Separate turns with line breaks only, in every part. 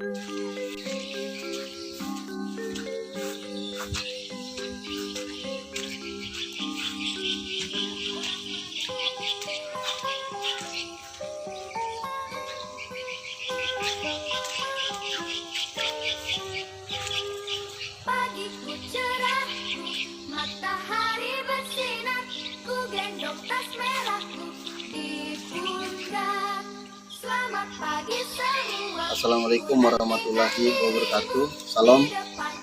Pagiku cerah, matahari bersinar, ku gendong tas merahku di pundak. Selamat pagi semua.
Assalamualaikum warahmatullahi wabarakatuh. Salam.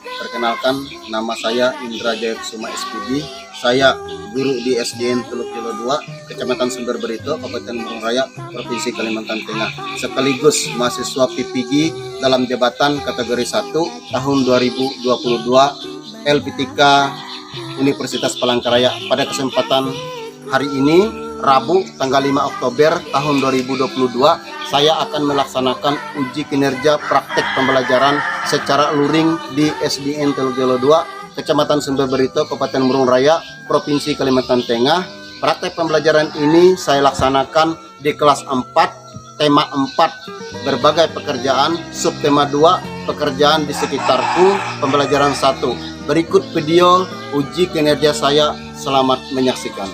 Perkenalkan, nama saya Indra Jayakusuma SPD. Saya guru di SDN Teluk Jolo 2, Kecamatan Sumber Berito, Kabupaten Bandung Raya, Provinsi Kalimantan Tengah. Sekaligus mahasiswa PPG dalam jabatan kategori 1 tahun 2022 LPTK Universitas Palangkaraya. Pada kesempatan hari ini, Rabu tanggal 5 Oktober tahun 2022, saya akan melaksanakan uji kinerja praktek pembelajaran secara luring di SDN Teluk Jolo 2, Kecamatan Sumber Berito, Kabupaten Bandung Raya, Provinsi Kalimantan Tengah. Praktek pembelajaran ini saya laksanakan di kelas 4, tema 4, berbagai pekerjaan, subtema 2, pekerjaan di sekitarku, pembelajaran 1. Berikut video uji kinerja saya, selamat menyaksikan.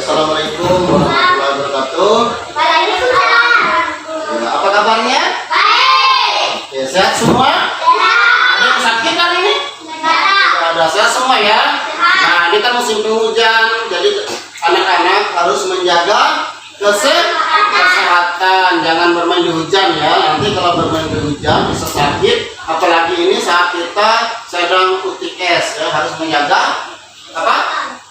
Assalamualaikum warahmatullahi wabarakatuh. Ya, apa kabarnya? Baik. Oke, sehat semua? Sehat. Ada yang sakit hari ini? Tidak ada, sehat semua ya? Nah, ini kan musim penghujan, jadi anak-anak harus menjaga kesehatan. Jangan bermain di hujan ya. Nanti kalau bermain di hujan bisa sakit. Apalagi ini saat kita sedang UTS ya, harus menjaga apa?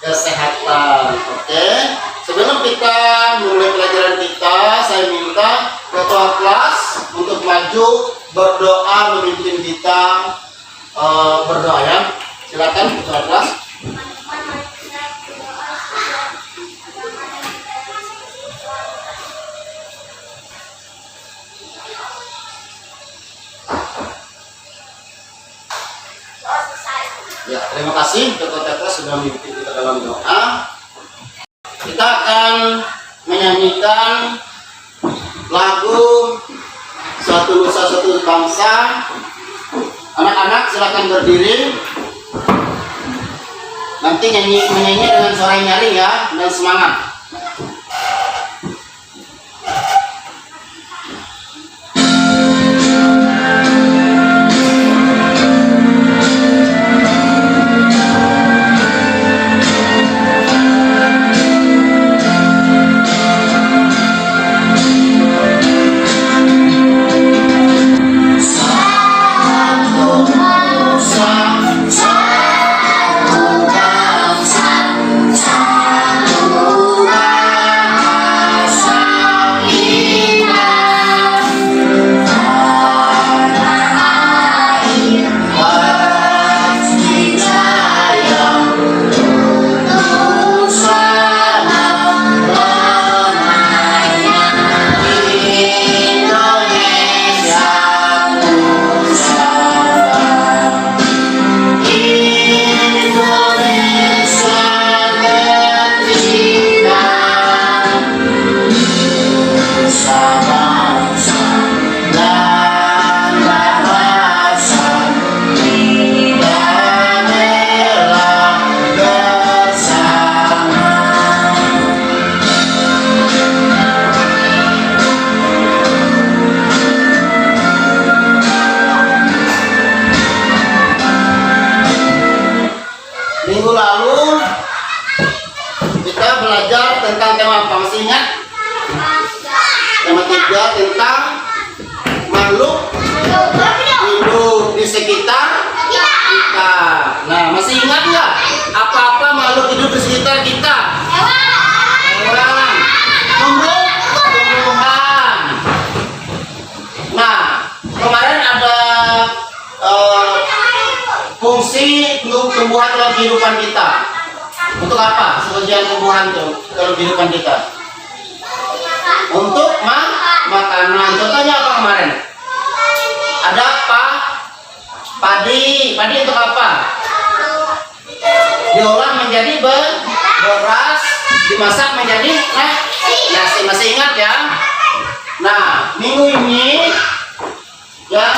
Kesehatan. Oke. Sebelum kita mulai pelajaran kita, saya minta ketua kelas untuk maju berdoa memimpin kita berdoa ya. Silakan ketua kelas. Ya, terima kasih ketua kelas sudah memimpin kita dalam doa. Kita akan menyanyikan lagu Satu Nusa Satu Bangsa. Anak-anak silakan berdiri. Nanti menyanyi dengan suara yang nyaring ya, dan semangat. Minggu lalu kita belajar tentang tema apa? Masih ingat? Tema 3 tentang makhluk hidup di sekitar kita. Nah, masih ingat nggak? Apa-apa makhluk hidup di sekitar kita? Hewan, tumbuhan. Nah, kemarin ada fungsi tumbuhan dalam kehidupan kita. Untuk apa sebagian tumbuhan itu dalam kehidupan kita? Untuk makanan. Contohnya apa kemarin? Ada padi. Padi untuk apa? Diolah
menjadi beras, dimasak menjadi nasi. Masih ingat ya? Nah, minggu ini ya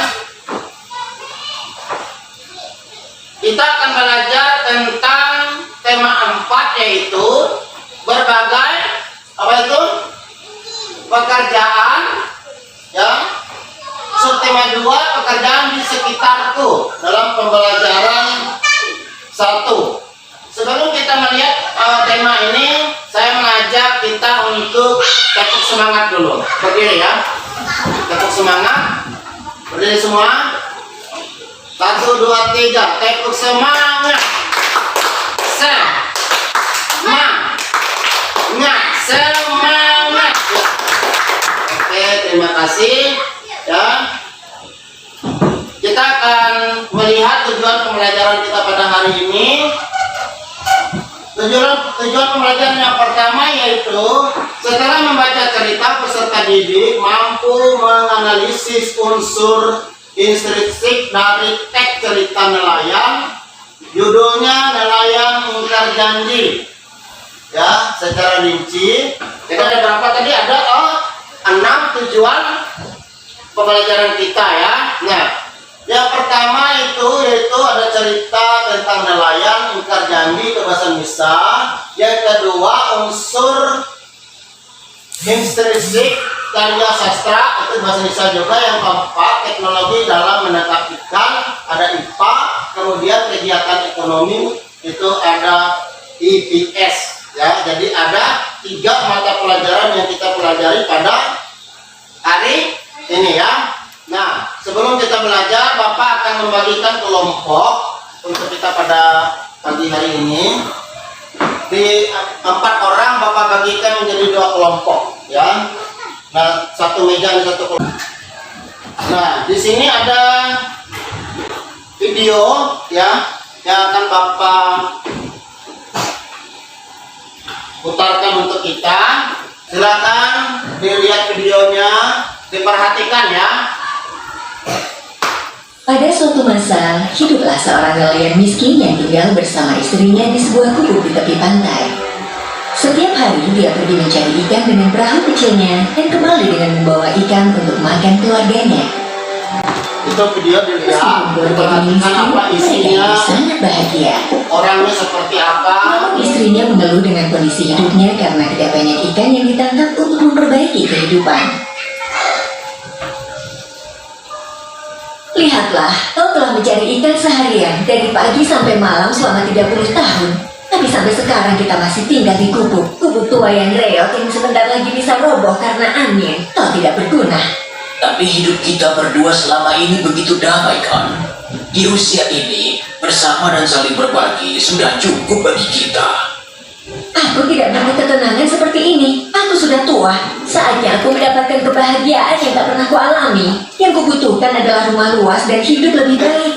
kita akan belajar tentang tema 4, yaitu berbagai pekerjaan ya. Subtema 2, pekerjaan di sekitarku, dalam pembelajaran 1. Sebelum kita melihat tema ini, saya mengajak kita untuk tepuk semangat dulu. Berdiri ya. Tepuk semangat. Berdiri semua. 1, 2, 3. Tepuk semangat. Semangat. Oke, terima kasih ya. Kita akan melihat tujuan pembelajaran kita pada hari ini. Tujuan pembelajaran yang pertama yaitu setelah membaca cerita, peserta didik mampu menganalisis unsur intrinsik dari teks cerita nelayan. Judulnya Nelayan Ingkar Janji. Ya, secara rinci. Kita ada berapa tadi? Ada 6 tujuan pembelajaran kita ya. Nah, yang pertama yaitu ada cerita tentang nelayan ingkar janji, kebebasan misa. Yang kedua, unsur intrinsik karya sastra, itu bahasa misa juga. Yang keempat, teknologi dalam menangkap ikan, ada IPA. Kemudian kegiatan ekonomi, itu ada IPS ya. Jadi ada 3 mata pelajaran yang kita pelajari pada hari ini ya. Nah, sebelum kita belajar, Bapak akan membagikan kelompok untuk kita pada pagi hari ini. Di 4 orang Bapak bagikan menjadi 2 kelompok ya. Nah, 1 meja dan 1 kelompok. Nah, di sini ada video ya yang akan Bapak putarkan untuk kita. Silakan dilihat videonya, diperhatikan ya.
Pada suatu masa, hiduplah seorang nelayan miskin yang tinggal bersama istrinya di sebuah gubuk di tepi pantai. Setiap hari dia pergi mencari ikan dengan perahu kecilnya dan kembali dengan membawa ikan untuk makan keluarganya.
Itu video dilihat,
Meskipun keluarga ini
diperhatikan
miskin,
apa isinya,
mereka sangat bahagia.
orangnya seperti apa.
Namun istrinya mengeluh dengan kondisi hidupnya karena tidak banyak ikan yang ditangkap untuk memperbaiki kehidupan. Lihatlah, kau telah mencari ikan seharian dari pagi sampai malam selama 30 tahun. Tapi sampai sekarang kita masih tinggal di gubuk tua yang reot yang sebentar lagi bisa roboh karena angin. Kau tidak berguna.
Tapi hidup kita berdua selama ini begitu damai kan? Di usia ini, bersama dan saling berbagi sudah cukup bagi kita.
Aku tidak butuh ketenangan seperti ini. Aku sudah tua. Saatnya aku mendapatkan kebahagiaan yang tak pernah kualami. Yang kubutuhkan adalah rumah luas dan hidup lebih baik.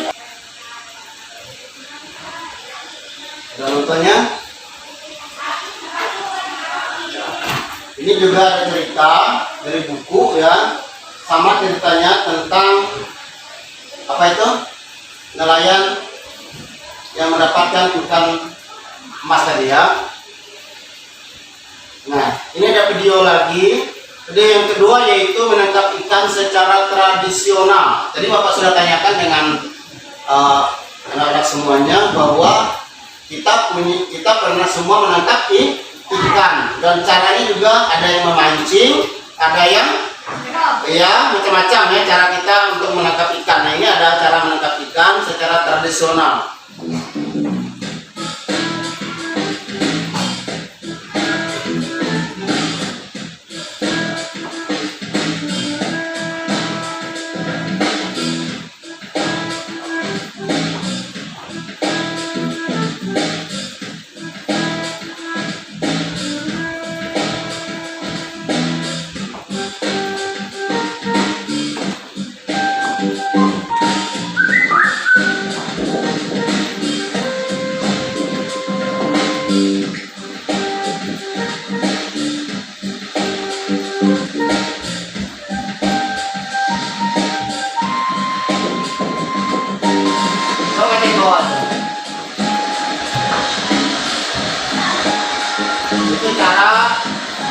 Dan nontonnya ini juga ada cerita dari buku ya, sama ceritanya tentang apa itu, nelayan yang mendapatkan ikan emas tadi ya. Nah, ini ada video lagi. Video yang kedua yaitu menangkap ikan secara tradisional. Jadi Bapak sudah tanyakan dengan anak-anak semuanya bahwa kita pernah semua menangkap ikan, dan caranya juga ada yang memancing, ada yang ya macam-macam ya cara kita untuk menangkap ikan. Nah, ini ada cara menangkap ikan secara tradisional.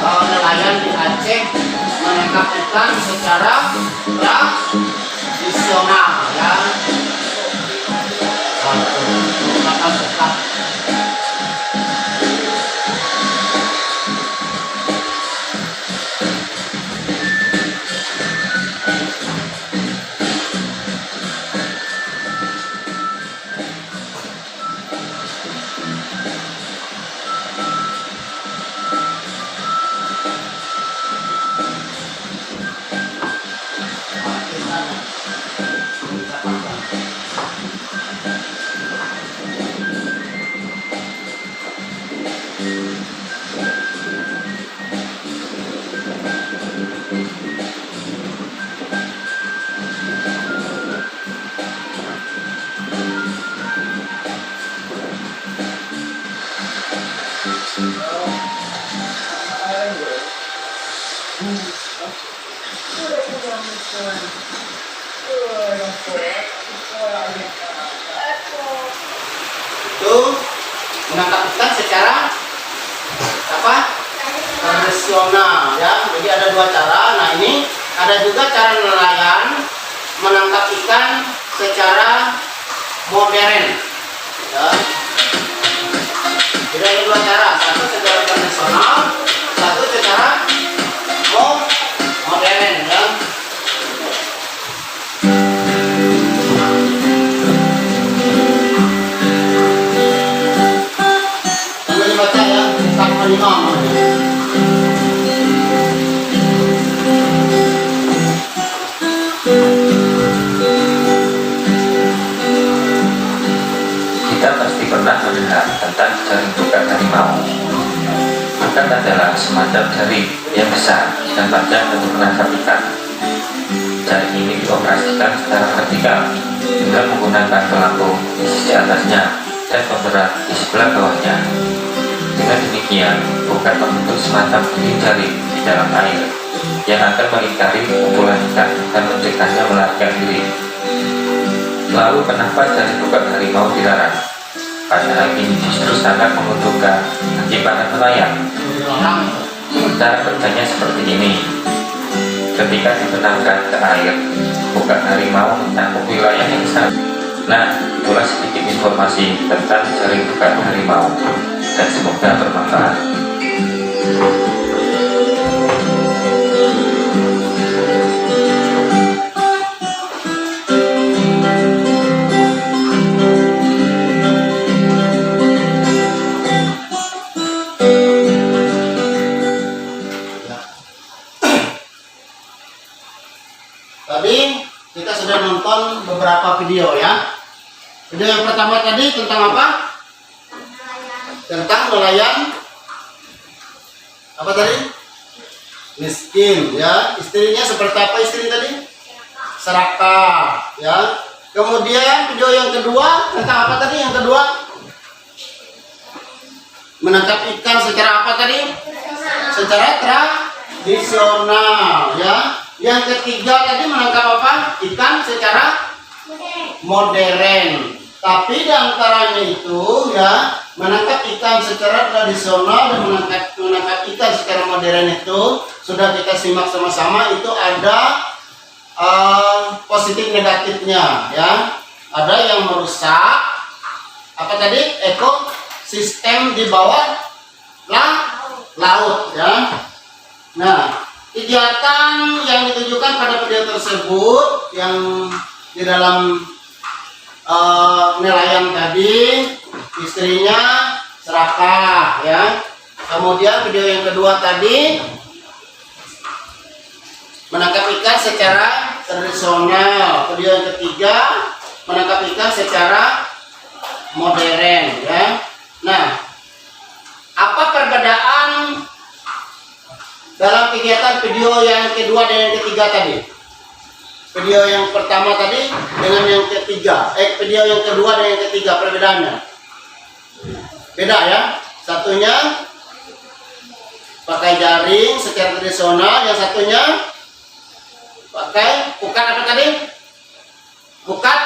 nelayan di Aceh menangkap ikan secara tradisional ya. Kata sekat. Itu menangkap ikan secara apa? Tradisional ya. Jadi ada dua cara. Nah, ini ada juga cara nelayan menangkap ikan secara modern ya. Jadi ada dua cara, satu secara tradisional, satu secara modern ya. Sambil dibaca ya, tak menimam.
Kita pasti pernah mendengar tentang jaring tukar harimau. Bukan adalah semacam jaring yang besar dan panjang untuk menangkap ikan. Jaring ini dioperasikan secara vertikal dengan menggunakan pelampung di sisi atasnya dan pemberat di sebelah bawahnya. Dengan demikian, bukan membentuk semacam dinding jaring di dalam air yang akan melingkari kumpulan ikan dan mencegahnya melarikan diri. Lalu kenapa jaring tukar harimau dilarang? Padahal ini justru sangat menguntungkan bagi para nelayan. Cara kerjanya seperti ini. Ketika dibenamkan ke air, tukar harimau mencakup wilayah yang besar. Nah, itulah sedikit informasi tentang jaring tukar harimau, dan semoga bermanfaat.
Tadi kita sudah nonton beberapa video ya. Video yang pertama tadi tentang apa? Tentang nelayan apa tadi? Miskin ya. Istrinya seperti apa istri tadi? Serakah ya. Kemudian video yang kedua tentang apa tadi? Yang kedua menangkap ikan secara apa tadi? Secara tradisional ya. Yang ketiga tadi menangkap apa? Ikan secara modern. Tapi di antaranya itu ya, menangkap ikan secara tradisional dan menangkap ikan secara modern itu sudah kita simak sama-sama, itu ada positif negatifnya ya. Ada yang merusak apa tadi? Ekosistem di bawah laut ya. Nah, kegiatan yang ditujukan pada video tersebut yang di dalam nelayan tadi, istrinya serakah ya. Kemudian video yang kedua tadi menangkap ikan secara tradisional. Video yang ketiga menangkap ikan secara modern ya. Nah, apa perbedaan dalam kegiatan video yang kedua dan yang ketiga tadi? Video yang pertama tadi dengan yang ketiga, video yang kedua dan yang ketiga, perbedaannya beda ya. Satunya pakai jaring secara tradisional, yang satunya pakai pukat apa tadi? Pukat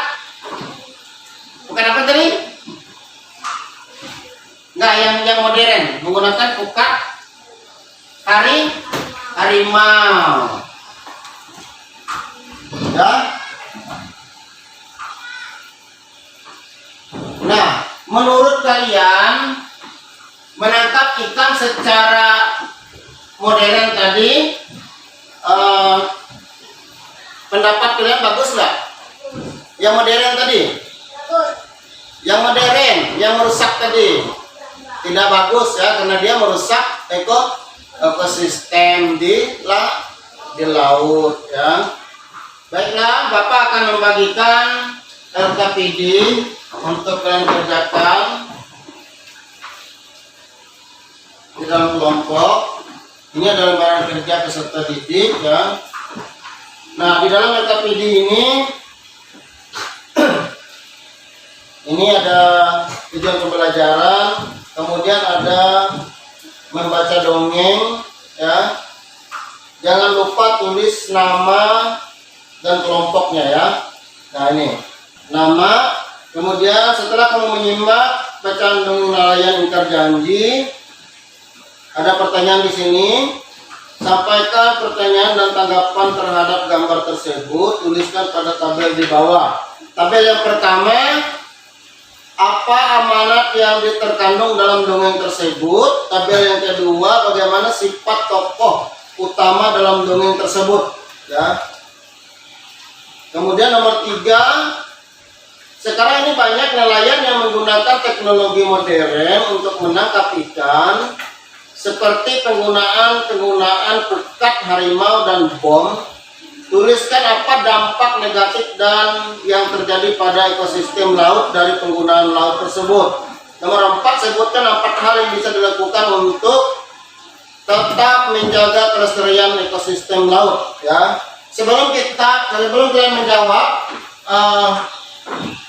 apa tadi? Enggak, yang modern menggunakan pukat harimau. Ya. Nah, menurut kalian menangkap ikan secara modern tadi, pendapat kalian bagus nggak? Yang modern tadi? Yang modern, yang merusak tadi tidak bagus ya, karena dia merusak ekosistem di laut ya. Baiklah, Bapak akan membagikan LKPD untuk kalian kerjakan di dalam kelompok. Ini adalah lembaran kerja peserta didik ya. Nah, di dalam LKPD ini ada tujuan pembelajaran, kemudian ada membaca dongeng ya. Jangan lupa tulis nama dan kelompoknya ya. Nah, ini nama, kemudian setelah kamu menyimak bacaan dongeng nelayan ingkar janji, ada pertanyaan di sini. Sampaikan pertanyaan dan tanggapan terhadap gambar tersebut, tuliskan pada tabel di bawah. Tabel yang pertama, apa amanat yang terkandung dalam dongeng tersebut? Tabel yang kedua, bagaimana sifat tokoh utama dalam dongeng tersebut ya. Kemudian nomor 3, sekarang ini banyak nelayan yang menggunakan teknologi modern untuk menangkap ikan, seperti penggunaan pukat harimau dan bom. Tuliskan apa dampak negatif dan yang terjadi pada ekosistem laut dari penggunaan laut tersebut. Nomor 4, sebutkan 4 hal yang bisa dilakukan untuk tetap menjaga kelestarian ekosistem laut ya. Sebelum kalian menjawab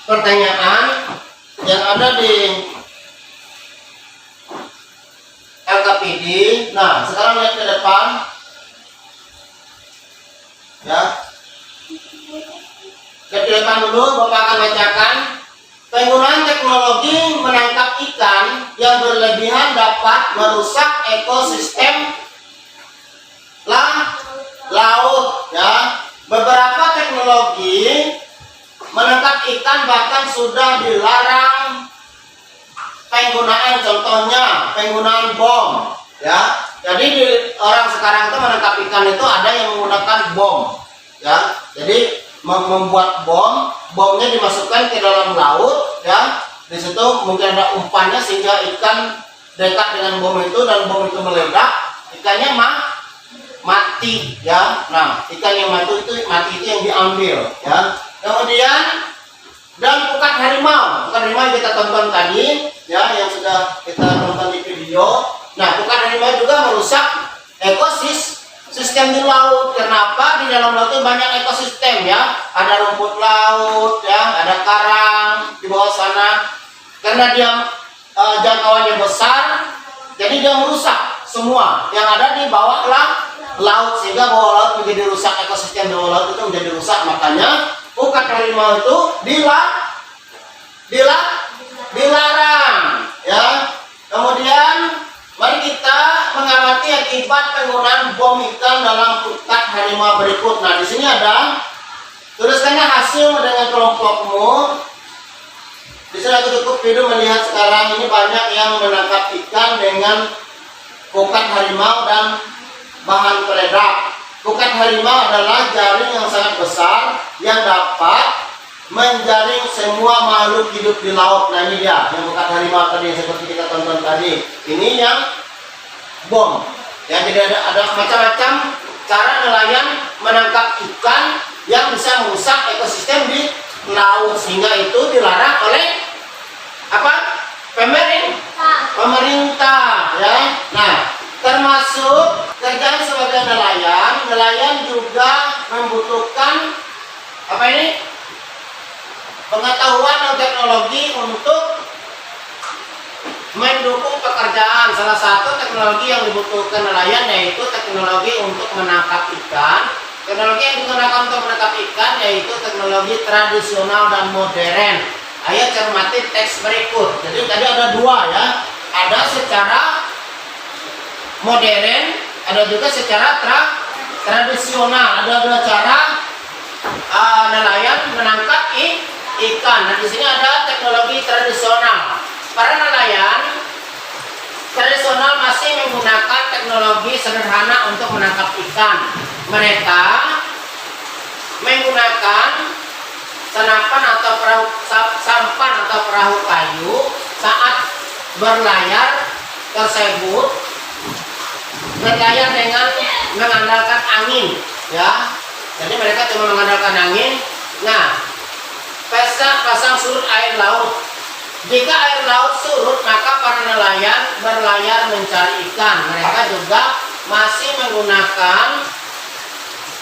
pertanyaan yang ada di LKPD, nah sekarang lihat ke depan ya. Lihat ke depan dulu, Bapak akan bacakan. Penggunaan teknologi menangkap ikan yang berlebihan dapat merusak ekosistem laut ya. Beberapa teknologi menangkap ikan bahkan sudah dilarang penggunaan, contohnya penggunaan bom ya. Jadi orang sekarang itu menangkap ikan itu ada yang menggunakan bom ya. Jadi membuat bomnya dimasukkan ke dalam laut ya. Di situ mungkin ada umpannya sehingga ikan dekat dengan bom itu dan bom itu meledak, ikannya mati ya. Nah, ikan yang mati itu yang diambil ya. Kemudian dan pukat harimau yang kita tonton tadi ya, yang sudah kita tonton di video. Nah, pukat harimau juga merusak ekosistem di laut. Kenapa? Di dalam laut itu banyak ekosistem ya. Ada rumput laut ya, ada karang di bawah sana. Karena dia jangkauannya besar, jadi dia merusak semua yang ada di bawah laut, sehingga bawah laut menjadi rusak, ekosistem bawah laut itu menjadi rusak. Makanya pukat harimau itu dilarang ya. Kemudian mari kita mengamati akibat penggunaan bom ikan dalam pukat harimau berikut. Nah, di sini ada tuliskannya hasil dengan kelompokmu. Di sini aku cukup video melihat sekarang ini banyak yang menangkap ikan dengan pukat harimau dan bahan peledak. Pukat harimau adalah jaring yang sangat besar yang dapat menjaring semua makhluk hidup di laut. Nah, ini dia yang pukat harimau tadi yang seperti kita tonton tadi. Ini yang bom ya. Jadi ada macam-macam cara nelayan menangkap ikan yang bisa merusak ekosistem di laut, sehingga itu dilarang oleh pemerintah ya. Nah, termasuk kerjaan sebagai nelayan juga membutuhkan pengetahuan dan teknologi untuk mendukung pekerjaan. Salah satu teknologi yang dibutuhkan nelayan yaitu teknologi untuk menangkap ikan. Teknologi yang digunakan untuk menangkap ikan yaitu teknologi tradisional dan modern. Ayo cermati teks berikut. Jadi tadi ada dua ya. Ada secara modern, ada juga secara tradisional. Ada dua cara nelayan menangkap ikan. Nah, di sini ada teknologi tradisional. Para nelayan tradisional masih menggunakan teknologi sederhana untuk menangkap ikan. Mereka menggunakan senapan atau sampan atau perahu kayu. Saat berlayar tersebut berlayar dengan mengandalkan angin, ya. Jadi mereka cuma mengandalkan angin. Nah, pasang surut air laut. Jika air laut surut, maka para nelayan berlayar mencari ikan. Mereka juga masih menggunakan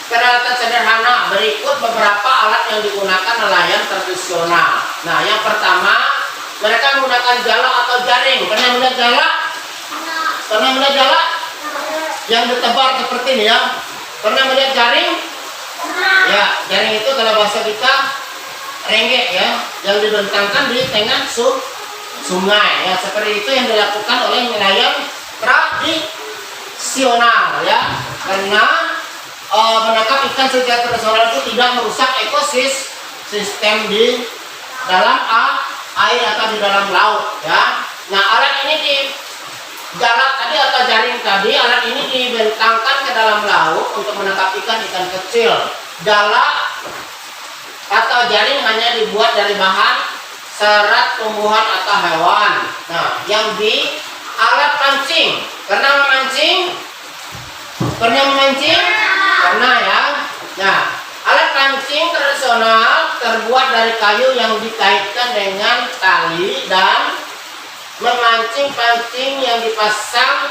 peralatan sederhana. Berikut beberapa alat yang digunakan nelayan tradisional. Nah, yang pertama, mereka menggunakan jala atau jaring. Pernah melihat jala? Pernah melihat jala? Yang bertebar seperti ini ya. Pernah melihat jaring? Ya, jaring itu kalau bahasa kita renggek ya, yang dibentangkan di tengah sungai ya. Seperti itu yang dilakukan oleh nelayan tradisional ya. Karena menangkap ikan secara tradisional itu tidak merusak ekosistem di dalam air atau di dalam laut ya. Nah, alat ini di jala tadi atau jaring tadi, alat ini dibentangkan ke dalam laut untuk menangkap ikan kecil. Jala atau jaring hanya dibuat dari bahan serat tumbuhan atau hewan. Nah, yang di alat pancing, pernah memancing? Pernah memancing? Pernah ya. Nah, alat pancing tradisional terbuat dari kayu yang dikaitkan dengan tali dan memancing pancing yang dipasang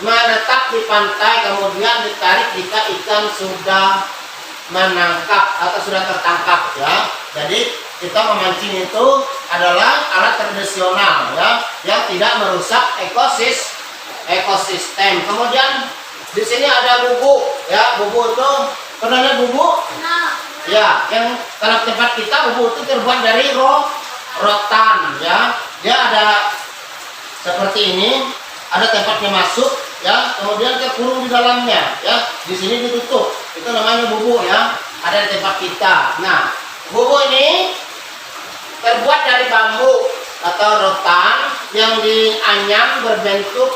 menetap di pantai, kemudian ditarik jika ikan sudah menangkap atau sudah tertangkap ya. Jadi kita memancing itu adalah alat tradisional ya, yang tidak merusak ekosistem. Kemudian di sini ada bubu ya. Bubu itu pernah lihat bubu? Ya, yang kalau tempat kita bubu itu terbuat dari rotan ya. Dia ada seperti ini, ada tempatnya masuk ya, kemudian terkurung di dalamnya ya. Di sini ditutup, itu namanya bubu ya, ada di tempat kita. Nah, bubu ini terbuat dari bambu atau rotan yang dianyam berbentuk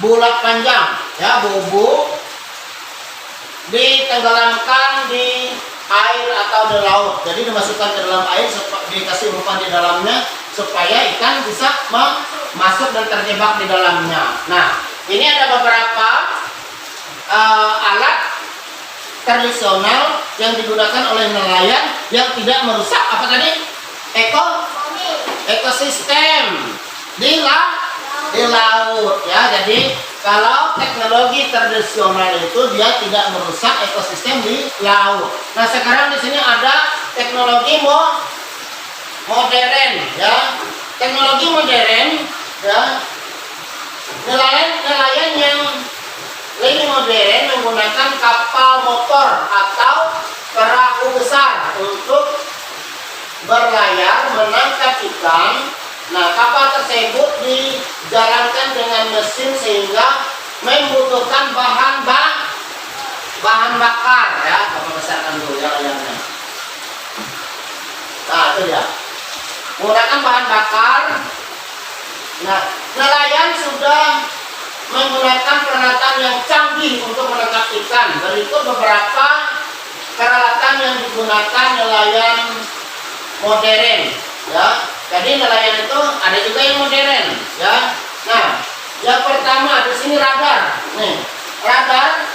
bulat panjang ya. Bubu ditenggelamkan di air atau di laut, jadi dimasukkan ke dalam air, dikasih umpan di dalamnya supaya ikan bisa masuk dan terjebak di dalamnya. Nah, ini ada beberapa alat tradisional yang digunakan oleh nelayan yang tidak merusak apa tadi? Ekosistem di laut ya. Jadi kalau teknologi tradisional itu dia tidak merusak ekosistem di laut. Nah, sekarang di sini ada teknologi modern ya. Teknologi modern ya. Nelayan yang lebih modern menggunakan kapal motor atau perahu besar untuk berlayar menangkap ikan. Nah, kapal tersebut dijalankan dengan mesin sehingga membutuhkan bahan bakar ya. Kapal besarkan dulu ya layarnya. Nah, itu dia. Menggunakan bahan bakar. Nah, nelayan sudah menggunakan peralatan yang canggih untuk menangkap ikan. Berikut beberapa peralatan yang digunakan nelayan modern ya. Jadi nelayan itu ada juga yang modern ya. Nah, yang pertama di sini radar. Nih, radar,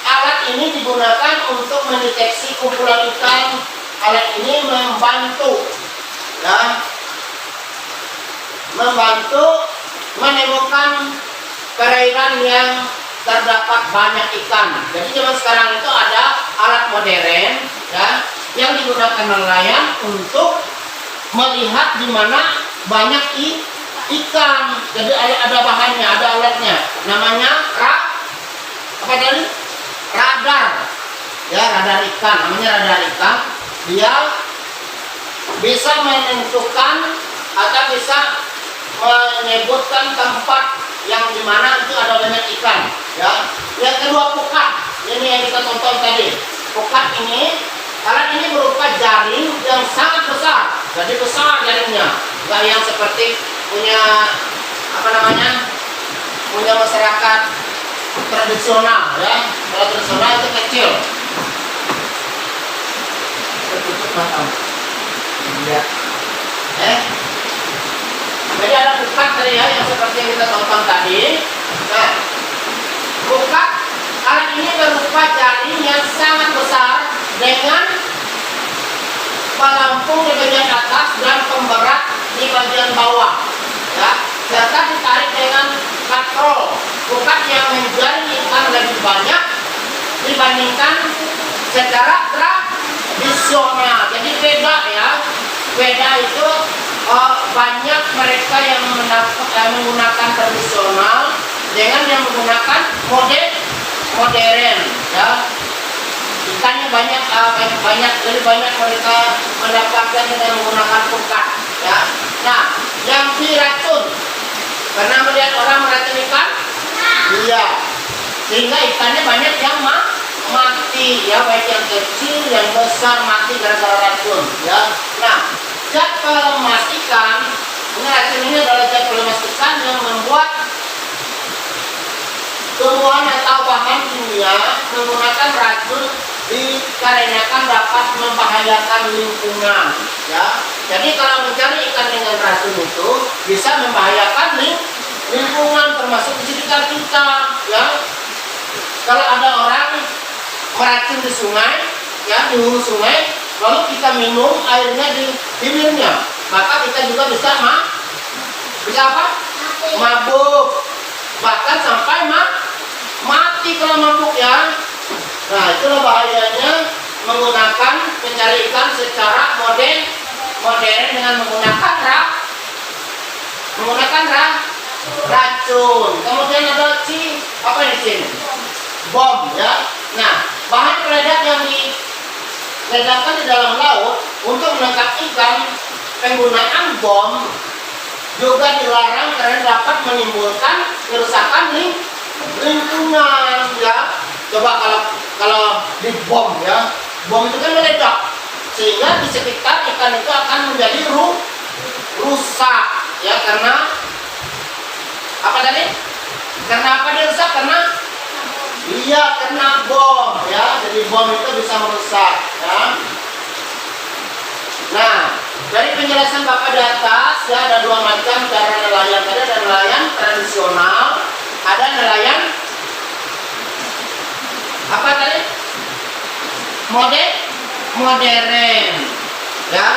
alat ini digunakan untuk mendeteksi kumpulan ikan. Alat ini membantu ya, menemukan perairan yang terdapat banyak ikan. Jadi zaman sekarang itu ada alat modern ya, yang digunakan nelayan untuk melihat di mana banyak ikan. Jadi ada bahannya, ada alatnya, namanya radar ya, radar ikan, namanya radar ikan. Dia bisa menentukan atau bisa menyebutkan tempat yang dimana itu ada banyak ikan, ya. Yang kedua pukat, ini yang kita tonton tadi. Pukat ini, alat ini berupa jaring yang sangat besar, jadi besar jaringnya, nggak yang seperti punya punya masyarakat tradisional, ya. Kalau tradisional itu kecil. Tertutup matang. Lihat. Jadi ada pukat tadi ya, yang seperti yang kita tonton tadi. Nah, pukat alat ini berupa jaring yang sangat besar dengan pelampung di bagian atas dan pemberat di bagian bawah, ya. Serta ditarik dengan katrol. Pukat yang menjaring ikan lebih banyak dibandingkan secara tradisional. Jadi beda ya. Beda itu banyak mereka yang menggunakan tradisional dengan yang menggunakan modern, ya. Ikannya lebih banyak mereka mendapatkan dengan menggunakan pukat, ya. Nah, yang diracun, pernah melihat orang meracun ikan? Iya. Sehingga ikannya banyak yang mati, ya, baik yang kecil, yang besar mati gara-gara racun, ya. Nah, zat pelemas ikan, ini racun ini adalah zat pelemas ikan yang membuat tumbuhan atau bahan kimia menggunakan racun dikarenakan dapat membahayakan lingkungan, ya. Jadi kalau mencari ikan dengan racun itu bisa membahayakan lingkungan termasuk di sekitar kita, ya. Kalau ada orang meracun di sungai, ya, di hulu sungai, lalu kita minum airnya di hilirnya, maka kita juga bisa apa? Mabuk, bahkan sampai mati kalau mabuk, ya. Nah, itulah bahayanya mencari ikan secara modern dengan menggunakan racun. Kemudian ada apa di sini? Bom, ya. Nah, bahan peledak yang diledakkan di dalam laut untuk menangkap ikan, penggunaan bom juga dilarang karena dapat menimbulkan kerusakan lingkungan, ya. Coba kalau di bom, ya, bom itu kan meledak sehingga di sekitar ikan itu akan menjadi rusak, ya, karena apa tadi? Karena apa dia rusak? Karena bom, ya. Jadi bom itu bisa merusak, ya. Nah, dari penjelasan Bapak di atas, ya, ada dua macam cara nelayan. Tadi ada nelayan tradisional, ada nelayan apa tadi? Modern, ya.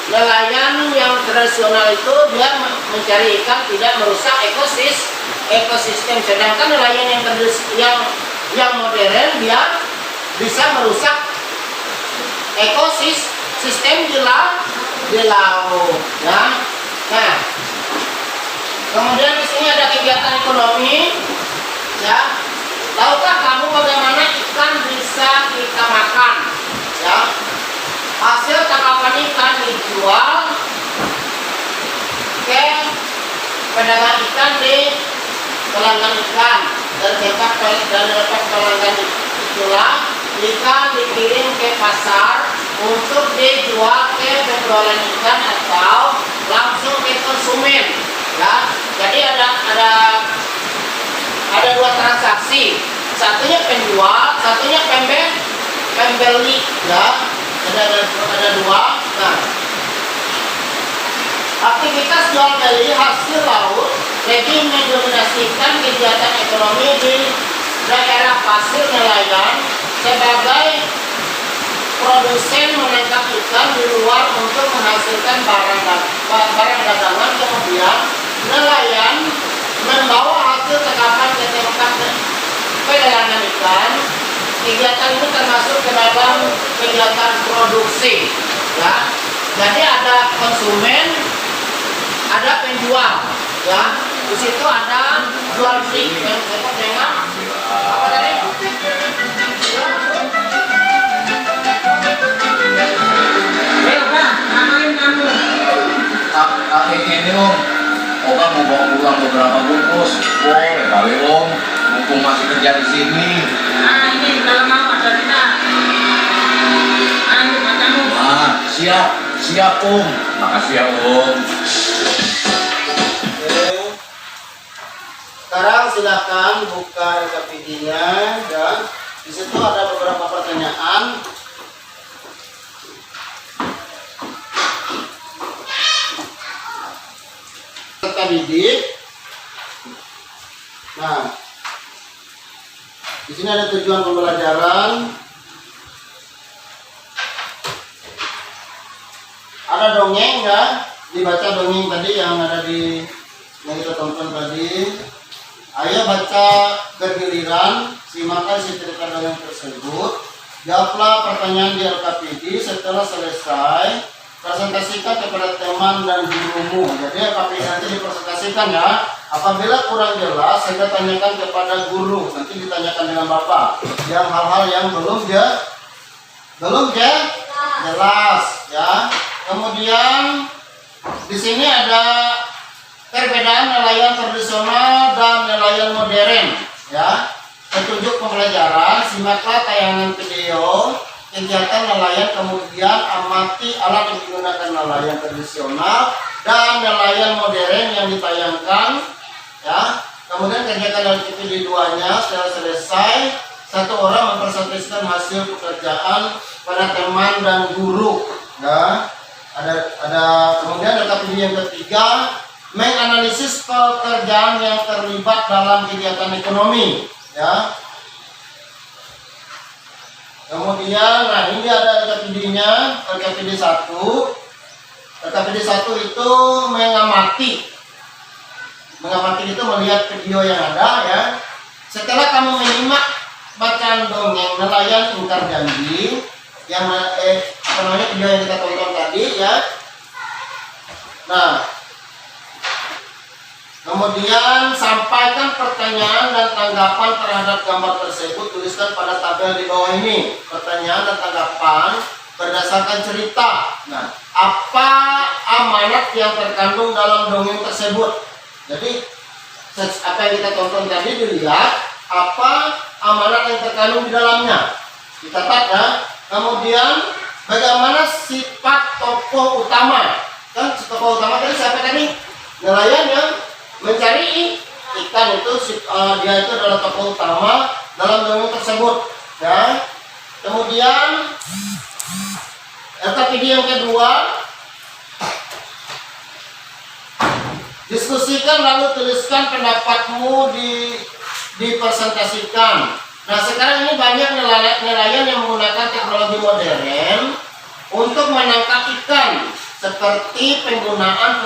Nelayan yang tradisional itu dia mencari ikan tidak merusak ekosistem. Sedangkan nelayan yang modern dia bisa merusak ekosistem di laut, ya. Nah, kemudian di sini ada kegiatan ekonomi, ya. Tahukah kamu bagaimana ikan bisa kita makan, ya? Hasil tangkapan ikan dijual ke pedagang ikan di pelanggan ikan. Dari tempat pelanggan itulah ikan dikirim ke pasar untuk dijual ke penjualan ikan atau langsung ke konsumen, ya. Jadi ada dua transaksi, satunya penjual, satunya pembeli, ya. Ada dua. Nah, aktivitas jual beli hasil laut lebih mendominasikan kegiatan ekonomi di daerah pasir nelayan sebagai produsen menangkap ikan di luar untuk menghasilkan barang dagangan. Kemudian nelayan membawa hasil tangkapan ke tempat pelelangan ikan. Kegiatan ini termasuk ke dalam kegiatan produksi, ya. Jadi ada konsumen, ada penjual, ya. Di situ ada jual beli yang disebut dengan apa tadi?
Ini om,
Oka mau bawa pulang beberapa bungkus. Boleh kali Om, mumpung masih kerja di sini.
Ini kalau mau ada kita. Ayo macammu.
Nah, siap, siap Om. Makasih ya Om.
Oke. Sekarang silakan buka LKPD-nya dan di situ ada beberapa pertanyaan. Peserta didik. Nah, di sini ada tujuan pembelajaran. Ada dongeng ya, dibaca dongeng tadi yang ada di yang kita tonton tadi. Ayo baca bergiliran, simakkan si cerita dongeng tersebut. Jawablah pertanyaan di LKPD. Setelah selesai, presentasikan kepada teman dan gurumu. Jadi LKPD nanti dipresentasikan ya. Apabila kurang jelas, saya tanyakan kepada guru. Nanti ditanyakan dengan bapak. Yang hal-hal yang belum jelas ya. Kemudian di sini ada perbedaan nelayan tradisional dan nelayan modern ya. Petunjuk pembelajaran, simaklah tayangan video kegiatan nelayan, kemudian amati alat yang digunakan nelayan tradisional dan nelayan modern yang ditayangkan ya. Kemudian kegiatan dari video duanya setelah selesai, satu orang mempresentasikan hasil pekerjaan pada teman dan guru ya. Ada kemudian LKPD yang ketiga, menganalisis pekerjaan yang terlibat dalam kegiatan ekonomi ya. Kemudian nah ini ada LKPD-nya, LKPD 1. LKPD 1 itu mengamati itu melihat video yang ada ya. Setelah kamu menyimak bacaan dongeng nelayan ingkar janji yang video yang kita tonton tadi ya. Nah, kemudian sampaikan pertanyaan dan tanggapan terhadap gambar tersebut. Tuliskan pada tabel di bawah ini pertanyaan dan tanggapan berdasarkan cerita. Nah, apa amanat yang terkandung dalam dongeng tersebut? Jadi apa yang kita tonton tadi dilihat apa amanat yang terkandung di dalamnya. Dicatat ya. Kemudian bagaimana sifat tokoh utama? Kan tokoh utama tadi siapa tadi? Nelayan yang mencari ikan itu dia itu adalah tokoh utama dalam dongeng tersebut ya. Kemudian LKPD yang kedua, diskusikan lalu tuliskan pendapatmu dipresentasikan. Nah sekarang ini banyak nelayan yang menggunakan teknologi modern untuk menangkap ikan seperti penggunaan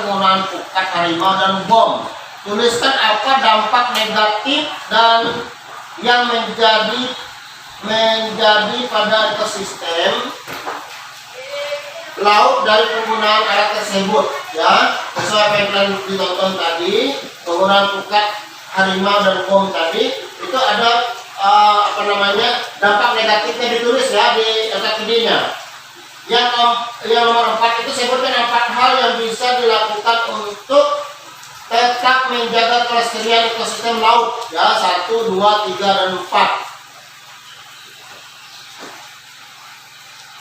pukat harimau dan bom. Tuliskan apa dampak negatif dan yang menjadi pada ekosistem laut dari penggunaan alat tersebut ya. Sesuai apa yang telah ditonton tadi, penggunaan pukat harimau dan bom tadi itu ada dampak negatifnya ditulis ya di LKPD-nya. Yang nomor 4 itu sebutkan 4 hal yang bisa dilakukan untuk tetap menjaga kelestarian ekosistem laut ya. 1, 2, 3, dan 4.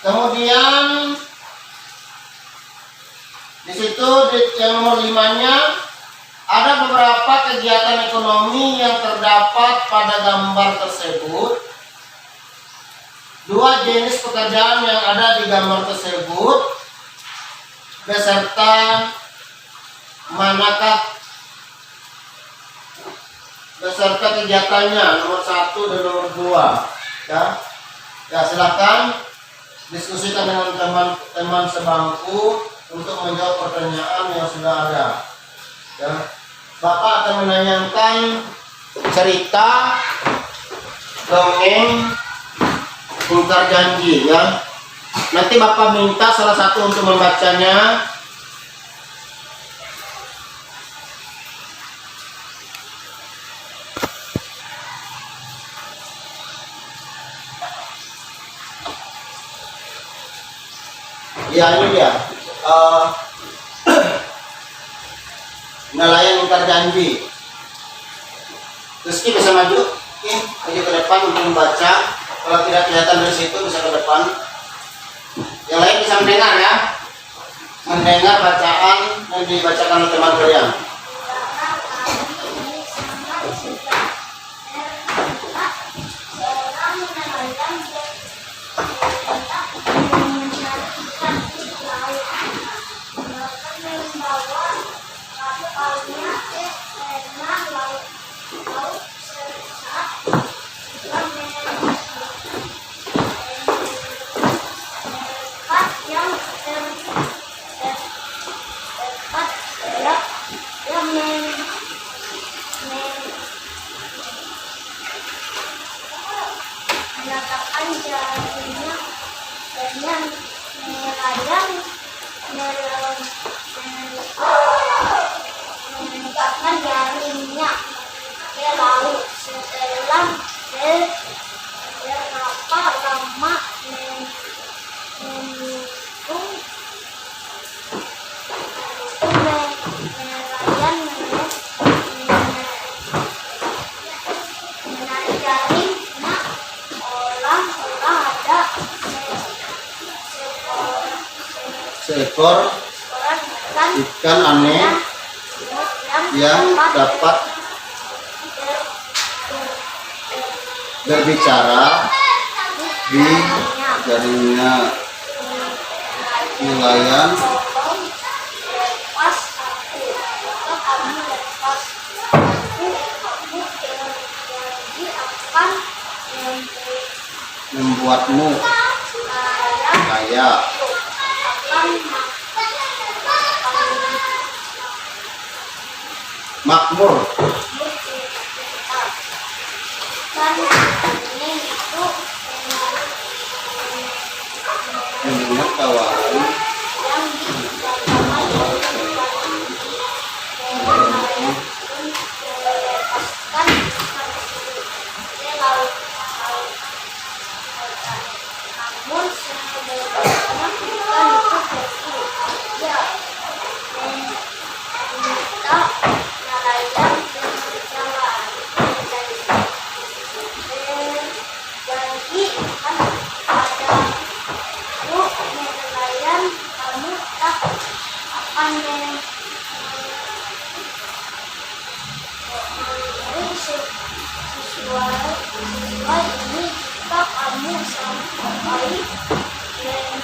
Kemudian di situ yang nomor 5-nya ada beberapa kegiatan ekonomi yang terdapat pada gambar tersebut. 2 jenis pekerjaan yang ada di gambar tersebut beserta kegiatannya nomor 1 dan nomor 2 ya. Ya silakan diskusikan dengan teman-teman sebangku untuk menjawab pertanyaan yang sudah ada ya. Bapak akan menanyakan cerita dongeng ingkar janji ya. Nanti Bapak minta salah satu untuk membacanya. Ya ini dia. nelayan ingkar janji. Rizky bisa maju, maju ke depan untuk membaca. Kalau tidak kelihatan dari situ bisa ke depan. Yang lain bisa mendengar ya, mendengar bacaan yang dibacakan oleh teman kalian.
Menetapkan jarinya dengan nelayan menetapkan jaringnya ke laut setelah beberapa lama menunggu nelayan menarik jaring. Nah, orang ada
Seekor ikan aneh yang dapat berbicara di jaringnya nelayan. Membuatmu kaya. Makmur. Mendengar tawaran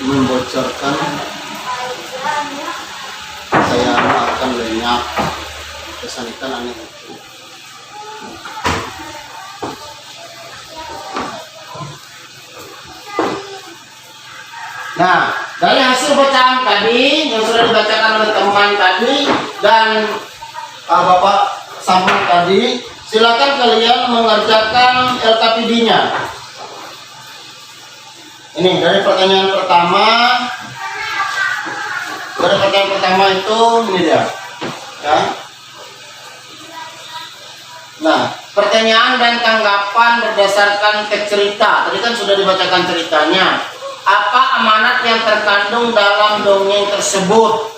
membocorkan saya akan lenyap. Kesan ikan aneh itu. Nah, dari hasil bacaan tadi yang sudah dibacakan oleh teman tadi dan Bapak sambung tadi, silakan kalian mengerjakan LKPD-nya. Ini dari pertanyaan pertama. Dari pertanyaan pertama itu ini dia. Ya. Nah, pertanyaan dan tanggapan berdasarkan ke cerita. Tadi kan sudah dibacakan ceritanya. Apa amanat yang terkandung dalam dongeng tersebut?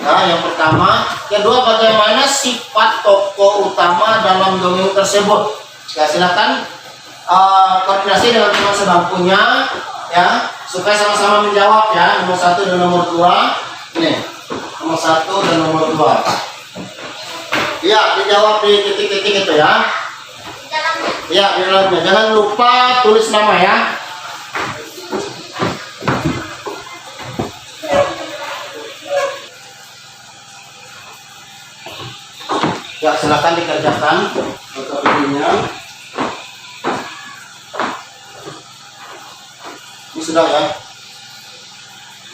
Nah, yang pertama. Kedua, bagaimana sifat tokoh utama dalam dongeng tersebut? Ya, silakan koordinasi dengan teman sebangkunya, ya, supaya sama-sama menjawab ya. Nomor 1 dan nomor 2. Ini, nomor 1 dan nomor 2. Iya, dijawab di titik-titik itu ya. Iya, di dalamnya. Jangan lupa tulis nama ya. Ya, silakan dikerjakan fotokopinya. Ini sudah ya.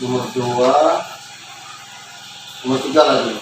Nomor 2, nomor 3 lagi.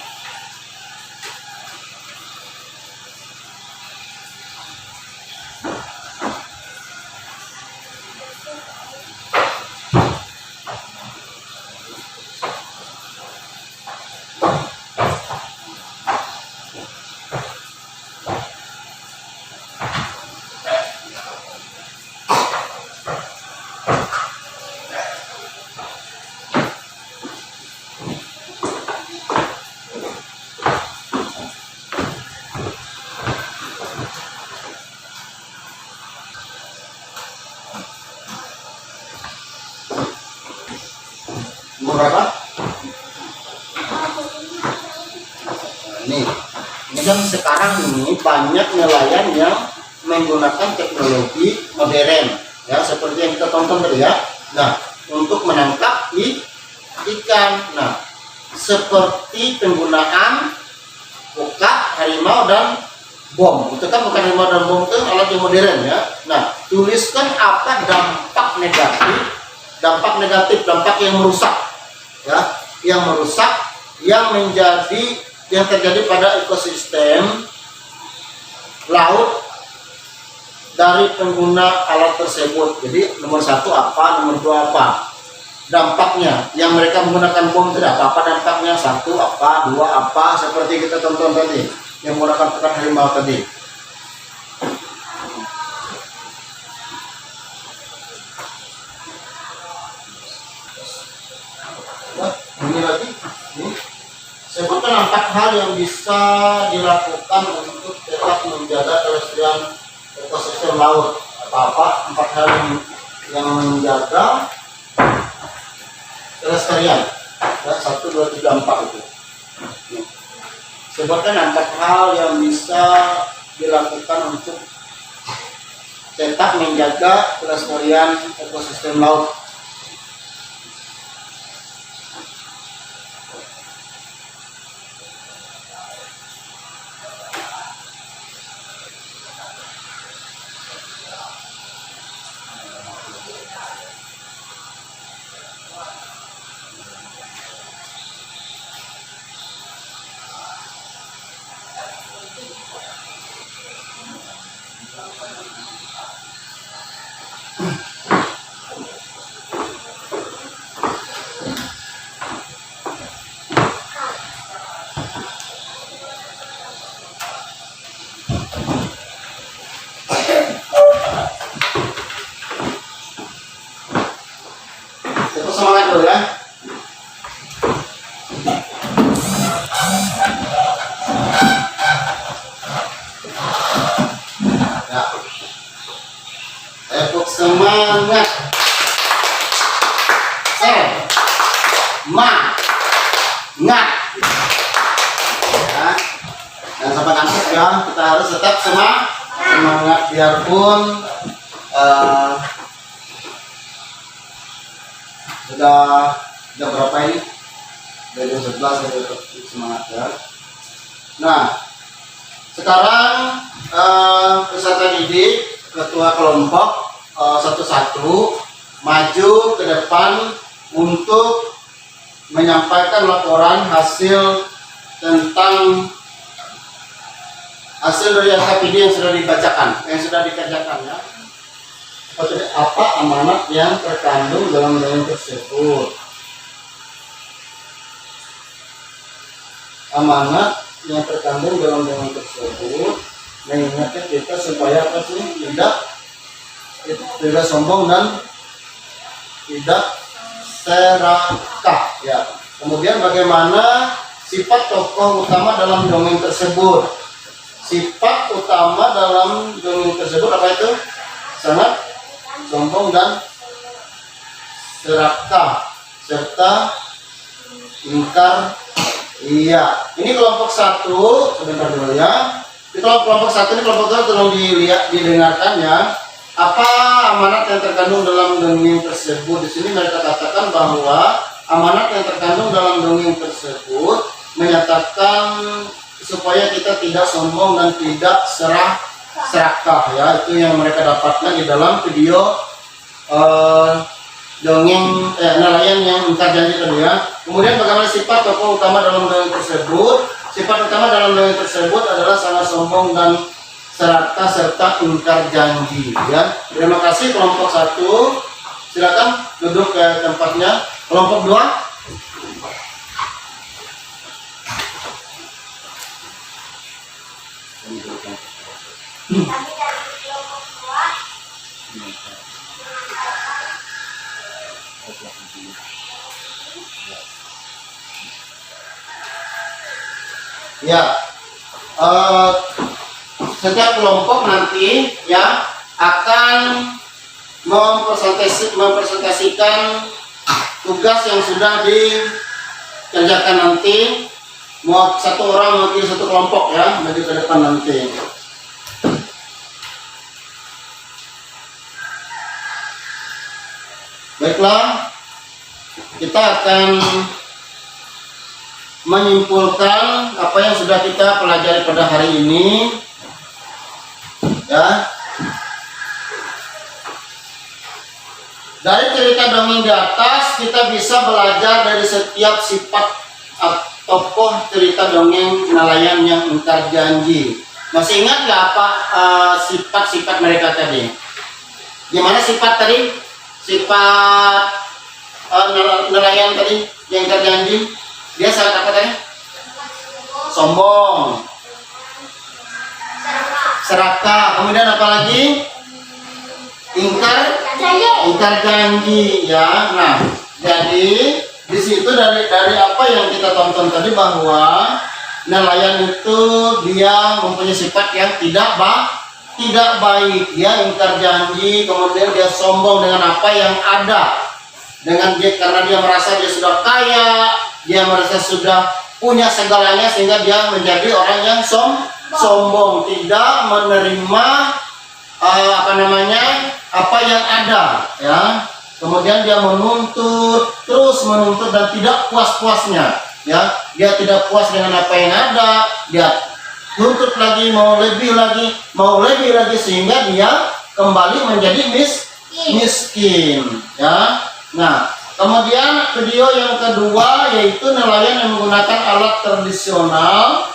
Ini. Kemudian sekarang ini banyak nelayan yang menggunakan teknologi modern, ya seperti yang kita tonton tadi ya. Nah, untuk menangkap ikan. Nah, seperti penggunaan ukat, harimau dan bom. Itu kan bukan harimau dan bom, itu alat yang modern ya. Nah, tuliskan apa dampak negatif, dampak yang merusak, ya, yang merusak, yang terjadi pada ekosistem laut dari pengguna alat tersebut. Jadi nomor 1 apa, nomor 2 apa dampaknya. Yang mereka menggunakan bom itu apa dampaknya, 1 apa, 2 apa, seperti kita tonton tadi yang menggunakan ukat harimau tadi. Ini lagi, ini sebutkan 4 hal yang bisa dilakukan untuk tetap menjaga kelestarian ekosistem laut. Apa 4 hal yang menjaga kelestarian? Ya, 1, 2, 3, 4 itu. Sebutkan 4 hal yang bisa dilakukan untuk tetap menjaga kelestarian ekosistem laut. Kita semangat dulu ya. Ya. Tepuk semangat. Semangat. Ya. Dan sampai ngantuk ya, kita harus tetap semangat biarpun sudah berapa ini? Dari 11 ya, tetap semangat ya. Nah, sekarang peserta didik, ketua kelompok satu-satu maju ke depan untuk menyampaikan laporan hasil dari LKPD yang sudah dibacakan, yang sudah dikerjakan ya. Apa amanat yang terkandung dalam undang-undang tersebut? Amanat yang terkandung dalam undang-undang tersebut mengingatkan kita supaya apa sih, tidak sombong dan tidak serakah ya. Kemudian bagaimana sifat tokoh utama dalam dongeng tersebut? Sifat utama dalam dongeng tersebut apa itu? Sangat sombong dan serakah serta ingkar. Iya, ini kelompok 1, sebentar dulu ya. Di kelompok 1 ini, kelompok 2 tolong didengarkan ya. Apa amanat yang terkandung dalam dongeng tersebut? Di sini mereka katakan bahwa amanat yang terkandung dalam dongeng tersebut menyatakan supaya kita tidak sombong dan tidak serakah ya. Itu yang mereka dapatkan di dalam video dongeng nelayan yang ingkar janji tadi ya. Kemudian bagaimana sifat tokoh utama dalam dongeng tersebut? Sifat utama dalam dongeng tersebut adalah sangat sombong dan serakah serta ingkar janji ya. Terima kasih kelompok 1. Silakan duduk ke tempatnya. Kelompok 2.
Kami dari kelompok 2
Ya, setiap kelompok nanti ya akan mempresentasikan tugas yang sudah dikerjakan nanti mau satu orang mewakili satu kelompok ya, maju ke depan nanti. Baiklah, kita akan menyimpulkan apa yang sudah kita pelajari pada hari ini ya. Dari cerita dongeng di atas kita bisa belajar dari setiap sifat tokoh cerita dongeng nelayan yang ingkar janji. Masih ingat nggak apa sifat-sifat mereka tadi? Gimana sifat tadi? Sifat nelayan tadi yang ingkar janji, dia saat apa tadi? Sombong, serakah, kemudian apa lagi? Ingkar janji ya. Nah, jadi di situ dari apa yang kita tonton tadi bahwa nelayan itu dia mempunyai sifat yang tidak baik. Dia ingkar janji, kemudian dia sombong dengan apa yang ada. Karena dia merasa dia sudah kaya, dia merasa sudah punya segalanya, sehingga dia menjadi orang yang sombong, tidak menerima apa yang ada ya. Kemudian dia terus menuntut dan tidak puas-puasnya ya. Dia tidak puas dengan apa yang ada, dia tuntut lagi, mau lebih lagi sehingga dia kembali menjadi miskin ya. Nah, kemudian video yang kedua yaitu nelayan yang menggunakan alat tradisional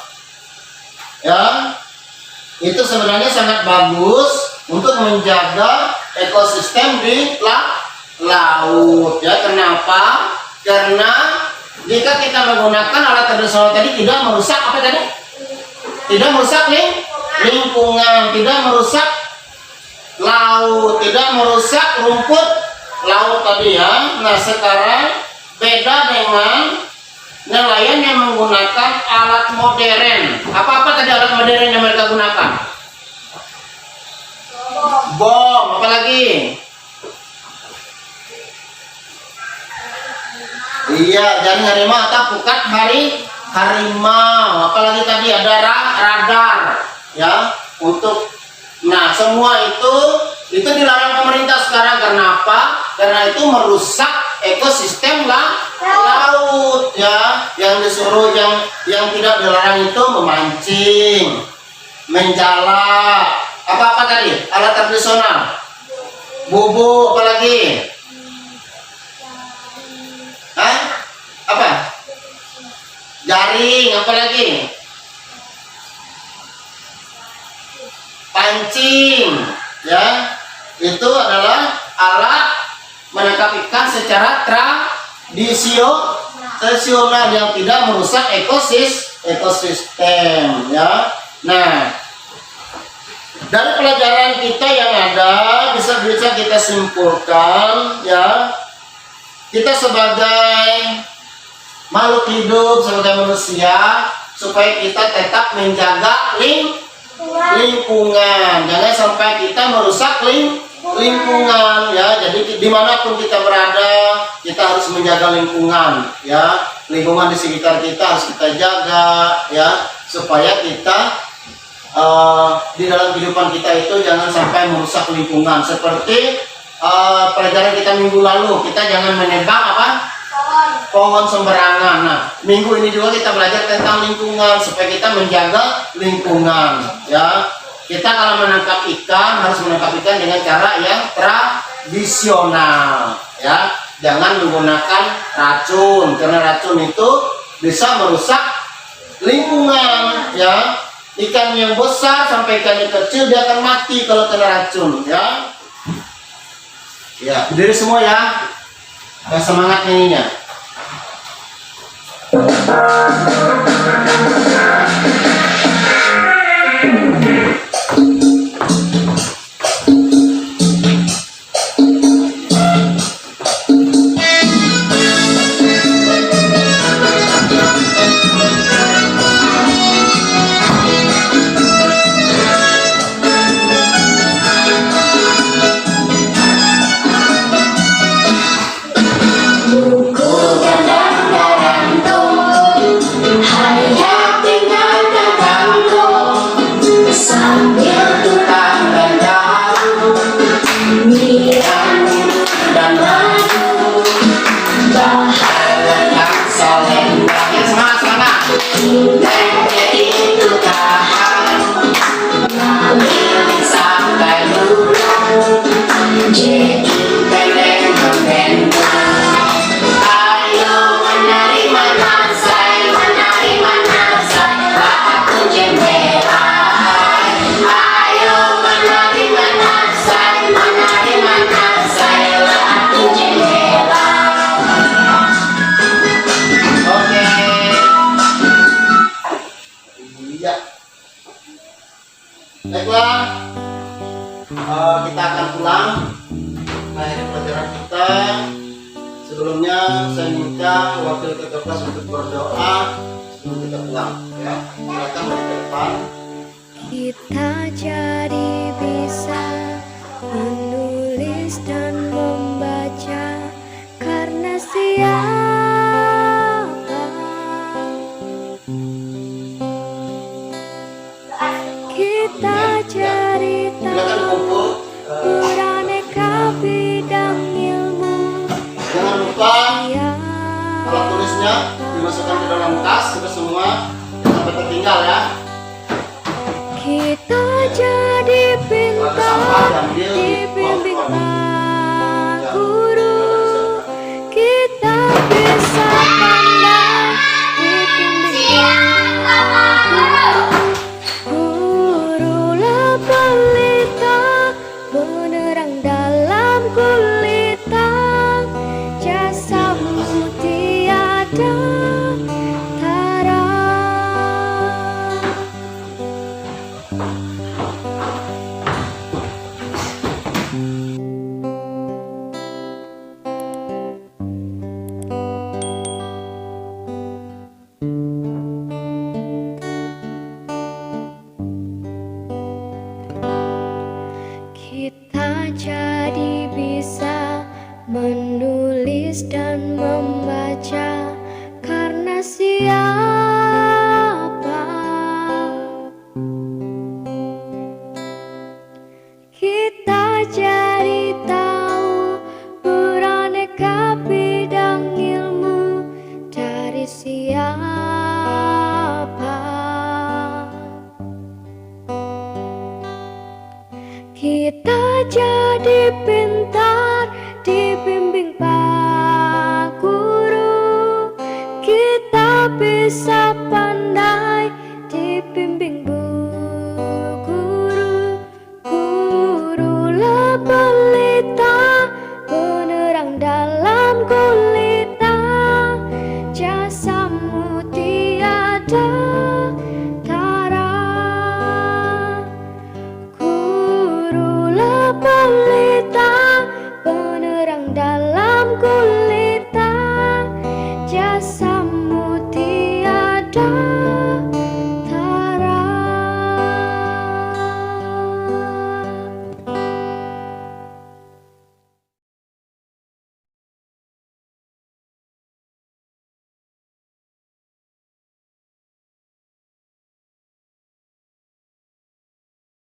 ya. Itu sebenarnya sangat bagus untuk menjaga ekosistem di laut ya. Kenapa? Karena jika kita menggunakan alat tradisional tadi tidak merusak apa tadi? Tidak merusak lingkungan, tidak merusak laut, tidak merusak rumput laut tadi ya. Nah, sekarang beda dengan nelayan yang menggunakan alat modern. Apa tadi alat modern yang mereka gunakan? Bom, apa lagi? Iya, jaring harimau atau pukat harimau. Apalagi tadi ada radar ya untuk. Nah, semua itu dilarang pemerintah sekarang. Karena apa? Karena itu merusak ekosistem laut ya. Yang disuruh yang tidak dilarang itu memancing, menjala, apa tadi? Alat tradisional. Bubuk, apalagi? Apa? Jaring, apalagi? Pancing ya. Itu adalah alat menangkap ikan secara tradisional yang tidak merusak ekosistem ya. Nah, dari pelajaran kita yang ada bisa kita simpulkan ya, kita sebagai makhluk hidup, sebagai manusia, supaya kita tetap menjaga lingkungan, jangan sampai kita merusak lingkungan ya. Jadi dimanapun kita berada, kita harus menjaga lingkungan ya. Lingkungan di sekitar kita harus kita jaga ya, supaya kita di dalam kehidupan kita itu jangan sampai merusak lingkungan. Seperti pelajaran kita minggu lalu, kita jangan menebang pohon sembarangan. Nah, minggu ini juga kita belajar tentang lingkungan supaya kita menjaga lingkungan ya. Kita kalau menangkap ikan harus menangkap ikan dengan cara yang tradisional ya. Jangan menggunakan racun, karena racun itu bisa merusak lingkungan ya. Ikan yang besar sampai ikan yang kecil dia akan mati kalau kena racun ya. Ya, berdiri semua ya. Semangat nyanyinya.
Buku gandang gantung
Ya. Baiklah, kita akan pulang mengakhiri pelajaran kita. Sebelumnya saya minta wakil ketua kelas untuk berdoa sebelum kita pulang. Ya, silakan dari depan.
Kita jadi bisa menulis dan membaca karena siapa kita jadi
Silakan
tahu
kumpul.
beraneka bidang ilmu.
Jangan lupa
Ya,
alat tulisnya dimasukkan ke dalam tas itu semua, jangan sampai tertinggal ya.
kita jadi
Kalau ada sampah
pintar
diambil.
di